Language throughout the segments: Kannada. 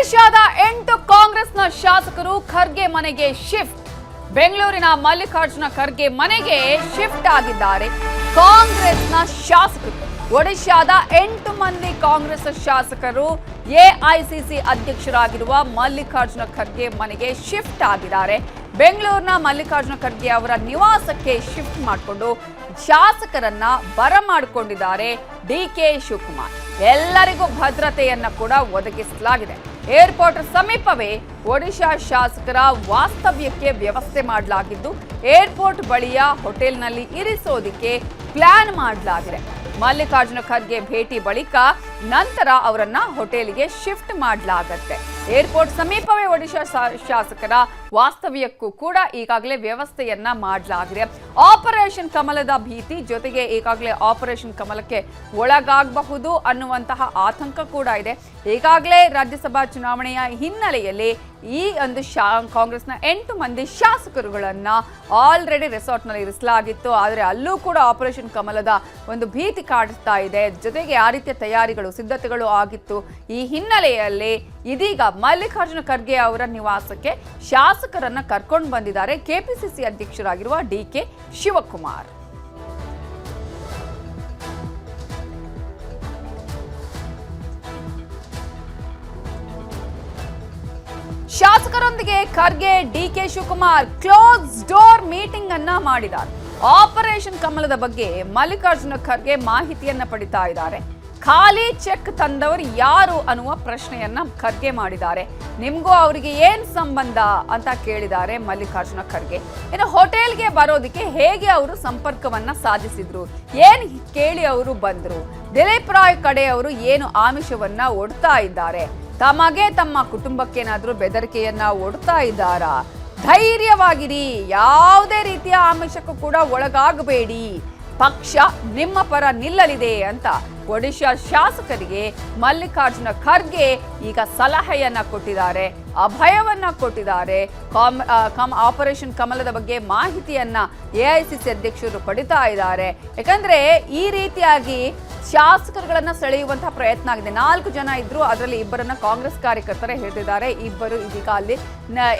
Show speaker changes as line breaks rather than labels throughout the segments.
ಒಡಿಶಾದ 8 ಕಾಂಗ್ರೆಸ್ನ ಶಾಸಕರು ಖರ್ಗೆ ಮನೆಗೆ ಶಿಫ್ಟ್. ಬೆಂಗಳೂರಿನ ಮಲ್ಲಿಕಾರ್ಜುನ ಖರ್ಗೆ ಮನೆಗೆ ಶಿಫ್ಟ್ ಆಗಿದ್ದಾರೆ ಕಾಂಗ್ರೆಸ್ನ ಶಾಸಕರು. ಒಡಿಶಾದ 8 ಮಂದಿ ಕಾಂಗ್ರೆಸ್ ಶಾಸಕರು ಎಐಸಿಸಿ ಅಧ್ಯಕ್ಷರಾಗಿರುವ ಮಲ್ಲಿಕಾರ್ಜುನ ಖರ್ಗೆ ಮನೆಗೆ ಶಿಫ್ಟ್ ಆಗಿದ್ದಾರೆ. ಬೆಂಗಳೂರಿನ ಮಲ್ಲಿಕಾರ್ಜುನ ಖರ್ಗೆ ಅವರ ನಿವಾಸಕ್ಕೆ ಶಿಫ್ಟ್ ಮಾಡಿಕೊಂಡು ಶಾಸಕರನ್ನ ಬರಮಾಡಿಕೊಂಡಿದ್ದಾರೆ ಡಿಕೆ ಶಿವಕುಮಾರ್. ಎಲ್ಲರಿಗೂ ಭದ್ರತೆಯನ್ನ ಕೂಡ ಒದಗಿಸಲಾಗಿದೆ. ಏರ್ಪೋರ್ಟ್ ಸಮೀಪವೇ ಒಡಿಶಾ ಶಾಸಕರ ವಾಸ್ತವ್ಯಕ್ಕೆ ವ್ಯವಸ್ಥೆ ಮಾಡಲಾಗಿದ್ದು ಏರ್ಪೋರ್ಟ್ ಬಳಿಯ ಹೋಟೆಲ್ನಲ್ಲಿ ಇರಿಸೋದಕ್ಕೆ ಪ್ಲಾನ್ ಮಾಡಲಾಗಿದೆ. ಮಲ್ಲಿಕಾರ್ಜುನ ಖರ್ಗೆ ಭೇಟಿ ಬಳಿಕ ನಂತರ ಅವರನ್ನ ಹೋಟೆಲ್ಗೆ ಶಿಫ್ಟ್ ಮಾಡಲಾಗುತ್ತೆ. ಏರ್ಪೋರ್ಟ್ ಸಮೀಪವೇ ಒಡಿಶಾ ಶಾಸಕರ ವಾಸ್ತವ್ಯಕ್ಕೂ ಕೂಡ ಈಗಾಗಲೇ ವ್ಯವಸ್ಥೆಯನ್ನ ಮಾಡಲಾಗಿದೆ. ಆಪರೇಷನ್ ಕಮಲದ ಭೀತಿ ಜೊತೆಗೆ ಈಗಾಗಲೇ ಆಪರೇಷನ್ ಕಮಲಕ್ಕೆ ಒಳಗಾಗಬಹುದು ಅನ್ನುವಂತಹ ಆತಂಕ ಕೂಡ ಇದೆ. ಈಗಾಗಲೇ ರಾಜ್ಯಸಭಾ ಚುನಾವಣೆಯ ಹಿನ್ನೆಲೆಯಲ್ಲಿ ಈ ಒಂದು ಕಾಂಗ್ರೆಸ್ನ 8 ಮಂದಿ ಶಾಸಕರುಗಳನ್ನ ಆಲ್ರೆಡಿ ರೆಸಾರ್ಟ್ನಲ್ಲಿ ಇರಿಸಲಾಗಿತ್ತು. ಆದರೆ ಅಲ್ಲೂ ಕೂಡ ಆಪರೇಷನ್ ಕಮಲದ ಒಂದು ಭೀತಿ ಕಾಡ್ತಾ ಇದೆ. ಜೊತೆಗೆ ಆ ರೀತಿಯ ತಯಾರಿಗಳು ಸಿದ್ಧತೆಗಳು ಆಗಿತ್ತು. ಈ ಹಿನ್ನೆಲೆಯಲ್ಲಿ ಇದೀಗ ಮಲ್ಲಿಕಾರ್ಜುನ ಖರ್ಗೆ ಅವರ ನಿವಾಸಕ್ಕೆ ಶಾಸಕರನ್ನ ಕರ್ಕೊಂಡು ಬಂದಿದ್ದಾರೆ ಕೆಪಿಸಿಸಿ ಅಧ್ಯಕ್ಷರಾಗಿರುವ ಡಿಕೆ ಶಿವಕುಮಾರ್. ಶಾಸಕರೊಂದಿಗೆ Kharge DK Shivakumar close door meeting ಅನ್ನ ಮಾಡಿದ್ದಾರೆ. ಆಪರೇಷನ್ ಕಮಲದ ಬಗ್ಗೆ ಮಲ್ಲಿಕಾರ್ಜುನ ಖರ್ಗೆ ಮಾಹಿತಿಯನ್ನ ಪಡಿತಾ ಇದ್ದಾರೆ. ಖಾಲಿ ಚೆಕ್ ತಂದವರು ಯಾರು ಅನ್ನುವ ಪ್ರಶ್ನೆಯನ್ನ ಖರ್ಗೆ ಮಾಡಿದ್ದಾರೆ. ನಿಮ್ಗೂ ಅವರಿಗೆ ಏನ್ ಸಂಬಂಧ ಅಂತ ಕೇಳಿದ್ದಾರೆ ಮಲ್ಲಿಕಾರ್ಜುನ ಖರ್ಗೆ. ಇನ್ನು ಹೋಟೆಲ್ಗೆ ಬರೋದಕ್ಕೆ ಹೇಗೆ ಅವರು ಸಂಪರ್ಕವನ್ನ ಸಾಧಿಸಿದ್ರು, ಏನ್ ಕೇಳಿ ಅವರು ಬಂದ್ರು, ದಿಲೀಪ್ ರಾಯ್ ಕಡೆ ಅವರು ಏನು ಆಮಿಷವನ್ನ ಒಡ್ತಾ ಇದ್ದಾರೆ, ತಮಗೆ ತಮ್ಮ ಕುಟುಂಬಕ್ಕೇನಾದ್ರೂ ಬೆದರಿಕೆಯನ್ನ ಒಡ್ತಾ ಇದ್ದಾರಾ, ಧೈರ್ಯವಾಗಿರಿ, ಯಾವುದೇ ರೀತಿಯ ಆಮಿಷಕ್ಕೂ ಕೂಡ ಒಳಗಾಗಬೇಡಿ, ಪಕ್ಷ ನಿಮ್ಮ ಪರ ನಿಲ್ಲಲಿದೆ ಅಂತ ಒಡಿಶಾ ಶಾಸಕರಿಗೆ ಮಲ್ಲಿಕಾರ್ಜುನ ಖರ್ಗೆ ಈಗ ಸಲಹೆಯನ್ನ ಕೊಟ್ಟಿದ್ದಾರೆ, ಅಭಯವನ್ನ ಕೊಟ್ಟಿದ್ದಾರೆ. ಆಪರೇಷನ್ ಕಮಲದ ಬಗ್ಗೆ ಮಾಹಿತಿಯನ್ನ ಎಐಸಿಸಿ ಅಧ್ಯಕ್ಷರು ಪಡಿತಾ ಇದ್ದಾರೆ. ಯಾಕಂದ್ರೆ ಈ ರೀತಿಯಾಗಿ ಶಾಸಕರುಗಳನ್ನ ಸೆಳೆಯುವಂತಹ ಪ್ರಯತ್ನ ಆಗಿದೆ. 4 ಜನ ಇದ್ರು, ಅದರಲ್ಲಿ ಇಬ್ಬರನ್ನ ಕಾಂಗ್ರೆಸ್ ಕಾರ್ಯಕರ್ತರೇ ಹಿಡಿದಿದ್ದಾರೆ, ಇಬ್ಬರು ಇದೀಗ ಅಲ್ಲಿ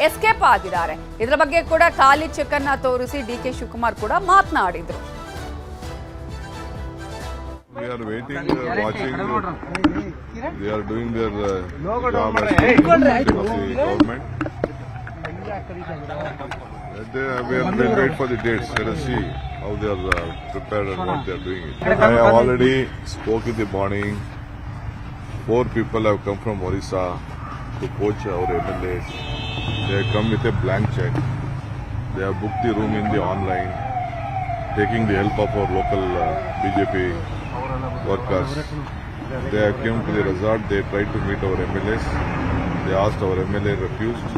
ಎಸ್ಕೇಪ್ ಆಗಿದ್ದಾರೆ. ಇದರ ಬಗ್ಗೆ ಕೂಡ ಖಾಲಿ ಚೆಕ್ ಅನ್ನ ತೋರಿಸಿ ಡಿಕೆ ಶಿವಕುಮಾರ್ ಕೂಡ ಮಾತನಾಡಿದ್ರು.
We are waiting, watching. They are doing their job as the government. We will wait for the dates. Let us see how they are prepared and what they are doing. I have already spoke in the morning. 4 people have come from Orissa to coach our MLAs. They have come with a blank check. They have booked the room in the online, taking the help of our local BJP workers. They came to the resort. They tried to meet our MLAs. They asked, our MLA refused.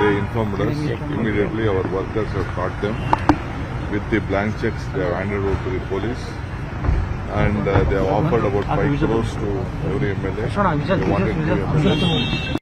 They informed us. Immediately our workers have caught them. With the blank checks, they have handed over to the police. And they have offered about 5 crores to every MLA. They wanted to be MLAs.